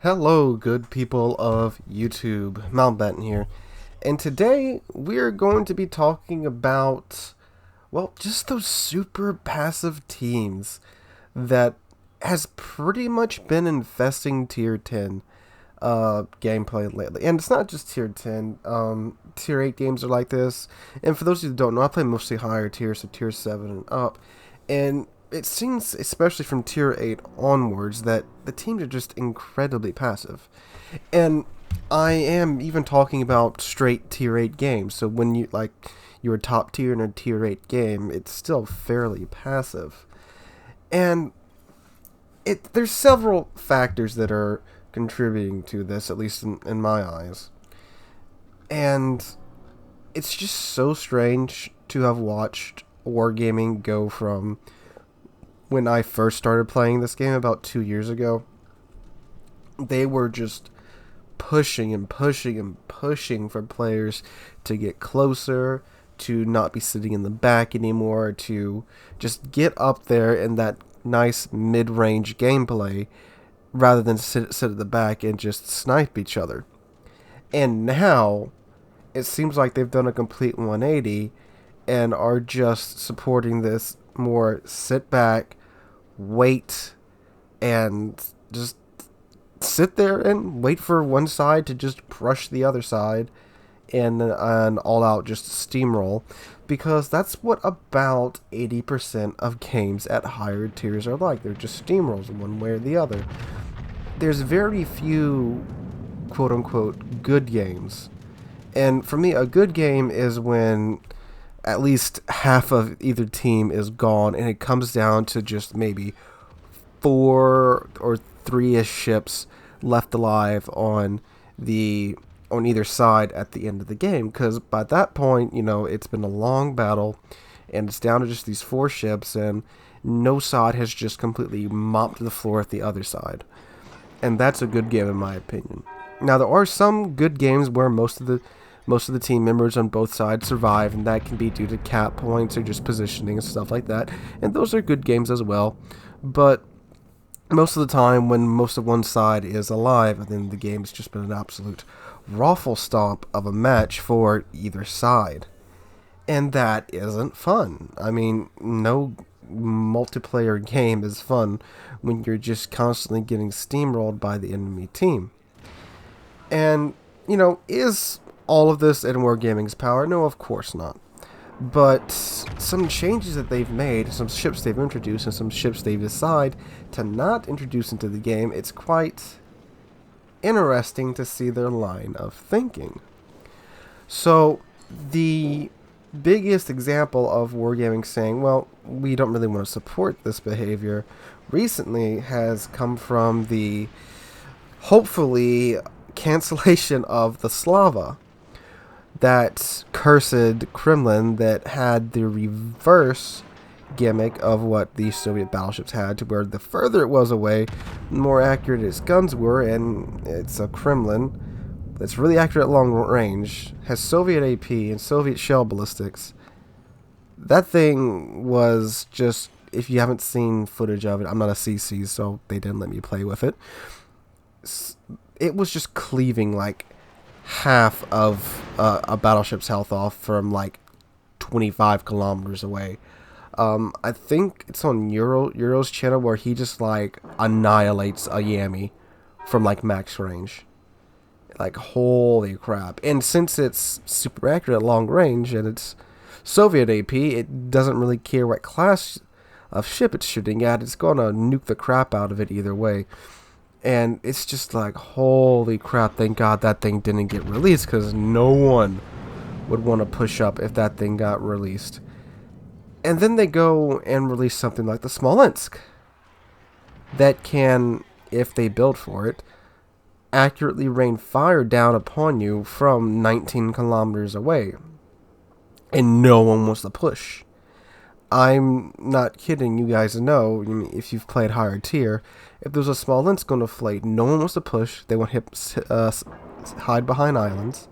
Hello, good people of YouTube. Mountbatten here. And today we're going to be talking about, well, just those super passive teams that has pretty much been infesting Tier 10 gameplay lately. And it's not just Tier 10. Tier 8 games are like this. And for those of you who don't know, I play mostly higher tiers, so Tier 7 and up. And it seems, especially from Tier 8 onwards, that the teams are just incredibly passive. And I am even talking about straight Tier 8 games. So when you're a top tier in a Tier 8 game, it's still fairly passive. And there's several factors that are contributing to this, at least in my eyes. And it's just so strange to have watched wargaming go from when I first started playing this game about 2 years ago. They were just pushing and pushing and pushing for players to get closer, to not be sitting in the back anymore, to just get up there in that nice mid-range gameplay rather than sit at the back and just snipe each other. And now it seems like they've done a complete 180 and are just supporting this more sit back, wait, and just sit there and wait for one side to just crush the other side and all out just steamroll, because that's what about 80% of games at higher tiers are like. They're just steamrolls one way or the other. There's very few quote unquote good games. And for me, a good game is when at least half of either team is gone and it comes down to just maybe 4 or 3-ish ships left alive on either side at the end of the game, because by that point, it's been a long battle and it's down to just these 4 ships, and no side has just completely mopped the floor at the other side. And that's a good game in my opinion. Now, there are some good games where most of the team members on both sides survive, and that can be due to cap points or just positioning and stuff like that, and those are good games as well. But most of the time, when most of one side is alive, then the game's just been an absolute raffle stomp of a match for either side. And that isn't fun. I mean, no multiplayer game is fun when you're just constantly getting steamrolled by the enemy team. And, is all of this in Wargaming's power? No, of course not. But some changes that they've made, some ships they've introduced, and some ships they've decided to not introduce into the game, it's quite interesting to see their line of thinking. So, the biggest example of Wargaming saying, well, we don't really want to support this behavior, recently has come from the, hopefully, cancellation of the Slava. That cursed Kremlin that had the reverse gimmick of what the Soviet battleships had, to where the further it was away, the more accurate its guns were, and it's a Kremlin that's really accurate at long range, has Soviet AP and Soviet shell ballistics. That thing was just, if you haven't seen footage of it, I'm not a CC, so they didn't let me play with it. It was just cleaving like half of a battleship's health off from like 25 kilometers away. I think it's on Euro's channel where he just like annihilates a Yami from like max range. Like, holy crap. And since it's super accurate at long range and it's Soviet AP, it doesn't really care what class of ship it's shooting at. It's gonna nuke the crap out of it either way. And it's just like, holy crap, thank God that thing didn't get released, because no one would want to push up if that thing got released. And then they go and release something like the Smolensk that can, if they build for it, accurately rain fire down upon you from 19 kilometers away. And no one wants to push. I'm not kidding, you guys know, if you've played higher tier, if there's a Smolensk on a flight, no one wants to push. They want to hide behind islands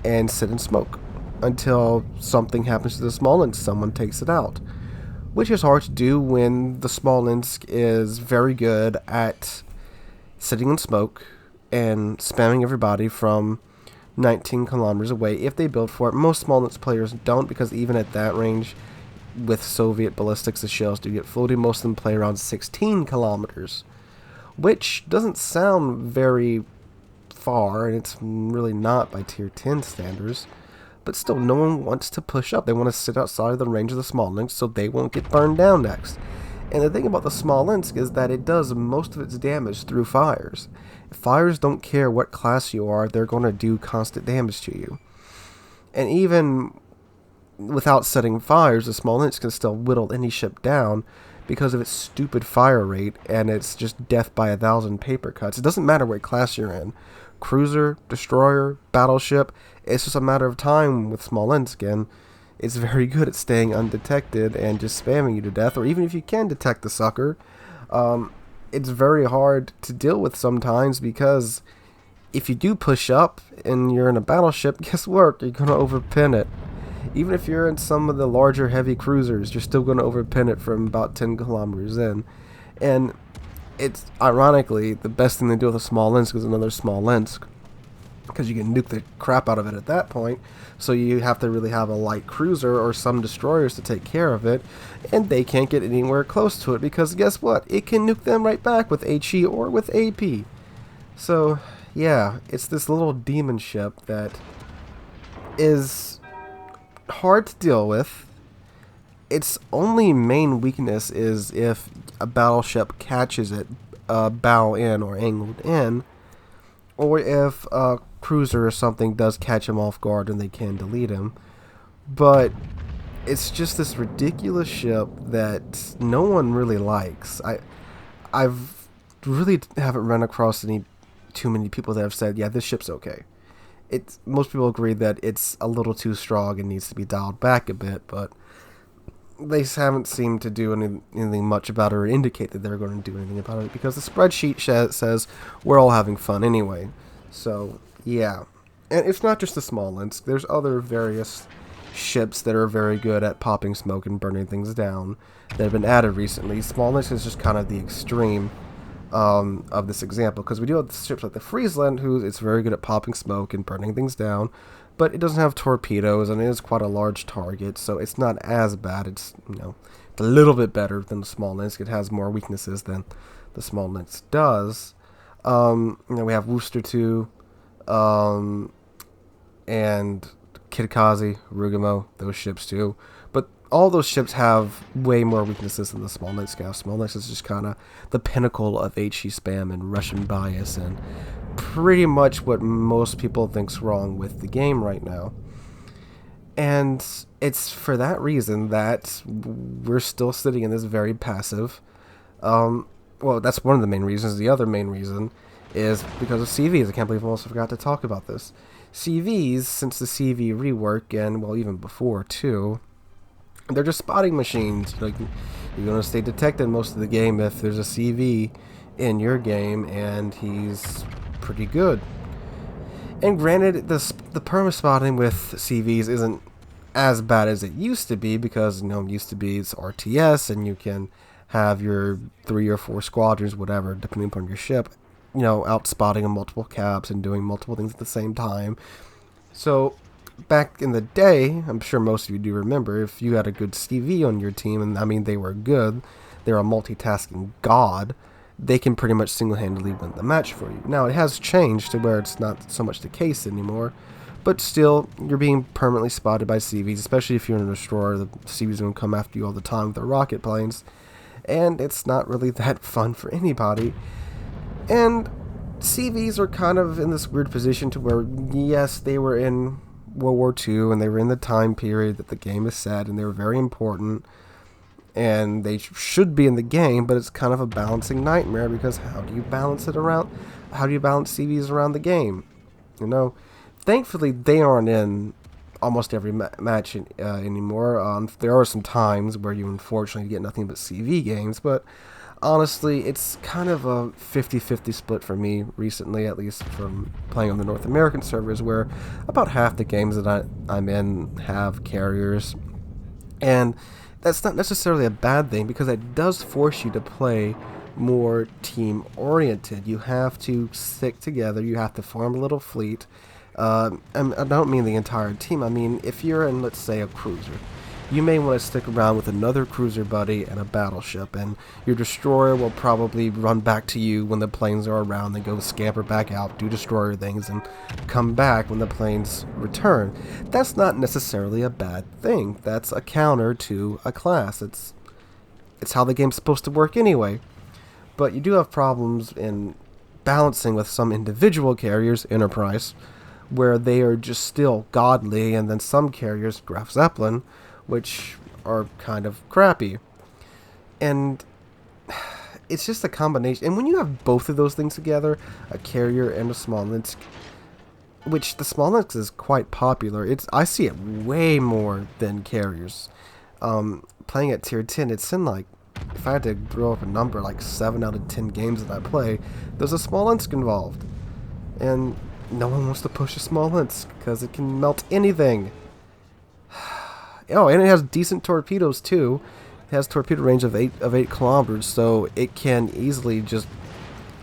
and sit and smoke until something happens to the Smolensk, someone takes it out. Which is hard to do when the Smolensk is very good at sitting in smoke and spamming everybody from 19 kilometers away if they build for it. Most Smolensk players don't, because even at that range, with Soviet ballistics, the shells do get floated. Most of them play around 16 kilometers, which doesn't sound very far, and it's really not by tier 10 standards. But still, no one wants to push up. They want to sit outside of the range of the Smolensk so they won't get burned down next. And the thing about the Smolensk is that it does most of its damage through fires. Fires don't care what class you are, they're going to do constant damage to you. And even without setting fires, the Smolensk can still whittle any ship down because of its stupid fire rate, and it's just death by 1,000 paper cuts. It doesn't matter what class you're in. Cruiser, destroyer, battleship, it's just a matter of time with Smolensk, and it's very good at staying undetected and just spamming you to death. Or even if you can detect the sucker, it's very hard to deal with sometimes, because if you do push up and you're in a battleship, guess what? You're going to overpin it. Even if you're in some of the larger heavy cruisers, you're still going to overpin it from about 10 kilometers in. And it's ironically the best thing to do with a Smolensk is another Smolensk, because you can nuke the crap out of it at that point. So you have to really have a light cruiser or some destroyers to take care of it, and they can't get anywhere close to it, because guess what? It can nuke them right back with HE or with AP. So yeah, it's this little demon ship that is hard to deal with. Its only main weakness is if a battleship catches it bow in or angled in, or if a cruiser or something does catch him off guard and they can delete him. But it's just this ridiculous ship that no one really likes. I've really haven't run across too many people that have said, yeah, this ship's okay. Most people agree that it's a little too strong and needs to be dialed back a bit, but they haven't seemed to do anything much about it or indicate that they're going to do anything about it, because the spreadsheet says we're all having fun anyway. So yeah, and it's not just the Smolensk. There's other various ships that are very good at popping smoke and burning things down that have been added recently. Smolensk is just kind of the extreme of this example, because we do have ships like the Friesland, it's very good at popping smoke and burning things down, but it doesn't have torpedoes and it is quite a large target, so it's not as bad. It's a little bit better than the Smolensk. It has more weaknesses than the Smolensk does. We have Worcester 2, and Kitakazi, Rugamo, those ships too. But all those ships have way more weaknesses than the Smolensk have. Smolensk is just kind of the pinnacle of HE spam and Russian bias, and pretty much what most people think's wrong with the game right now. And it's for that reason that we're still sitting in this very passive. Well, that's one of the main reasons. The other main reason is because of CVs. I can't believe I almost forgot to talk about this. CVs, since the CV rework, and well, even before too, they're just spotting machines. Like, you're going to stay detected most of the game if there's a CV in your game and he's pretty good. And granted, the perma-spotting with CVs isn't as bad as it used to be, because it used to be it's RTS and you can have your 3 or 4 squadrons, whatever, depending upon your ship, out spotting on multiple caps and doing multiple things at the same time. So back in the day, I'm sure most of you do remember, if you had a good CV on your team, and they were good, they're a multitasking god, they can pretty much single-handedly win the match for you. Now, it has changed to where it's not so much the case anymore, but still, you're being permanently spotted by CVs, especially if you're in a destroyer. The CVs are going to come after you all the time with their rocket planes, and it's not really that fun for anybody. And CVs are kind of in this weird position to where, yes, they were in World War II, and they were in the time period that the game is set, and they were very important, and they should be in the game, but it's kind of a balancing nightmare, because how do you balance CVs around the game? Thankfully, they aren't in almost every match anymore. There are some times where you unfortunately get nothing but CV games, but honestly, it's kind of a 50-50 split for me recently, at least from playing on the North American servers, where about half the games that I'm in have carriers. And that's not necessarily a bad thing, because it does force you to play more team-oriented. You have to stick together. You have to form a little fleet. And I don't mean the entire team. I mean, if you're in, let's say, a cruiser, you may want to stick around with another cruiser buddy and a battleship, and your destroyer will probably run back to you when the planes are around, then go scamper back out, do destroyer things, and come back when the planes return. That's not necessarily a bad thing. That's a counter to a class. It's how the game's supposed to work anyway. But you do have problems in balancing with some individual carriers, Enterprise, where they are just still godly, and then some carriers, Graf Zeppelin, which are kind of crappy. And it's just a combination. And when you have both of those things together, a carrier and a Smolensk, which the Smolensk is quite popular. I see it way more than carriers. Playing at tier 10, it's in like, if I had to throw up a number, like 7 out of 10 games that I play, there's a Smolensk involved. And no one wants to push a Smolensk because it can melt anything. Oh, and it has decent torpedoes too. It has torpedo range of 8 kilometers, so it can easily just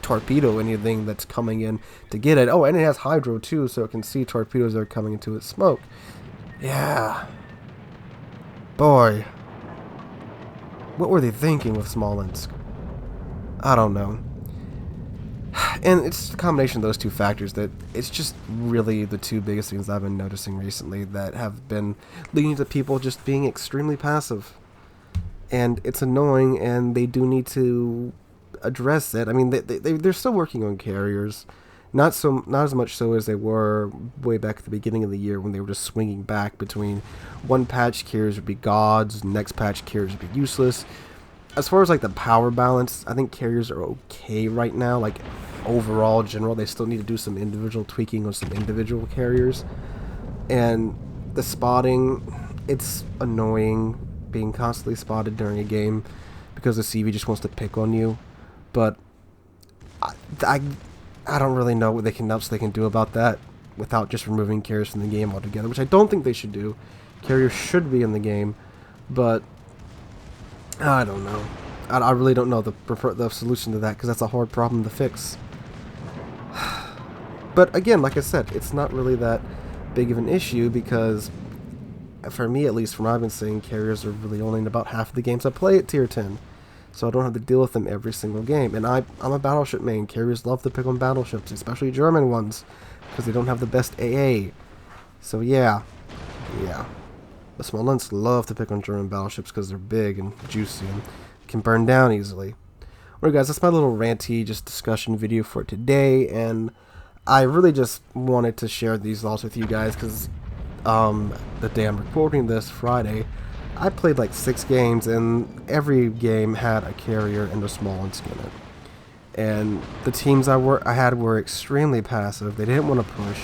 torpedo anything that's coming in to get it. Oh, and it has hydro too, so it can see torpedoes that are coming into its smoke. Yeah. Boy. What were they thinking with Smolensk? I don't know. And it's a combination of those two factors that it's just really the two biggest things I've been noticing recently that have been leading to people just being extremely passive. And it's annoying, and they do need to address it. I mean, they're still working on carriers. Not as much so as they were way back at the beginning of the year when they were just swinging back between one patch carriers would be gods, next patch carriers would be useless. As far as like the power balance, I think carriers are okay right now. Like overall, general, they still need to do some individual tweaking on some individual carriers. And the spotting, it's annoying being constantly spotted during a game because the CV just wants to pick on you. But I don't really know what else they can do about that without just removing carriers from the game altogether, which I don't think they should do. Carriers should be in the game, but I don't know. I really don't know the solution to that because that's a hard problem to fix. But again, like I said, it's not really that big of an issue because, for me at least, from what I've been seeing, carriers are really only in about half of the games I play at tier 10. So I don't have to deal with them every single game. And I'm a battleship main. Carriers love to pick on battleships, especially German ones, because they don't have the best AA. So yeah. The Smolensk love to pick on German battleships because they're big and juicy and can burn down easily. Alright guys, that's my little ranty just discussion video for today, and I really just wanted to share these thoughts with you guys because the day I'm recording this, Friday, I played like 6 games, and every game had a carrier and a Smolensk in it. And the teams I had were extremely passive. They didn't want to push.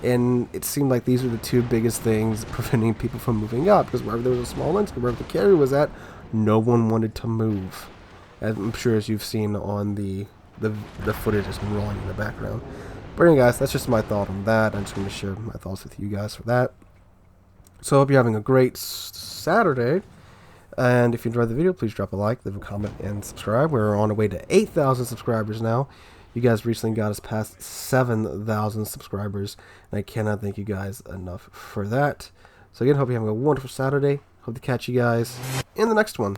And it seemed like these were the two biggest things preventing people from moving up, because wherever there was a Smolensk, wherever the carrier was at, no one wanted to move. As I'm sure as you've seen on the footage that's been rolling in the background. But anyway guys, that's just my thought on that. I'm just going to share my thoughts with you guys for that. So I hope you're having a great Saturday. And if you enjoyed the video, please drop a like, leave a comment, and subscribe. We're on our way to 8,000 subscribers now. You guys recently got us past 7,000 subscribers, and I cannot thank you guys enough for that. So again, hope you're having a wonderful Saturday. Hope to catch you guys in the next one.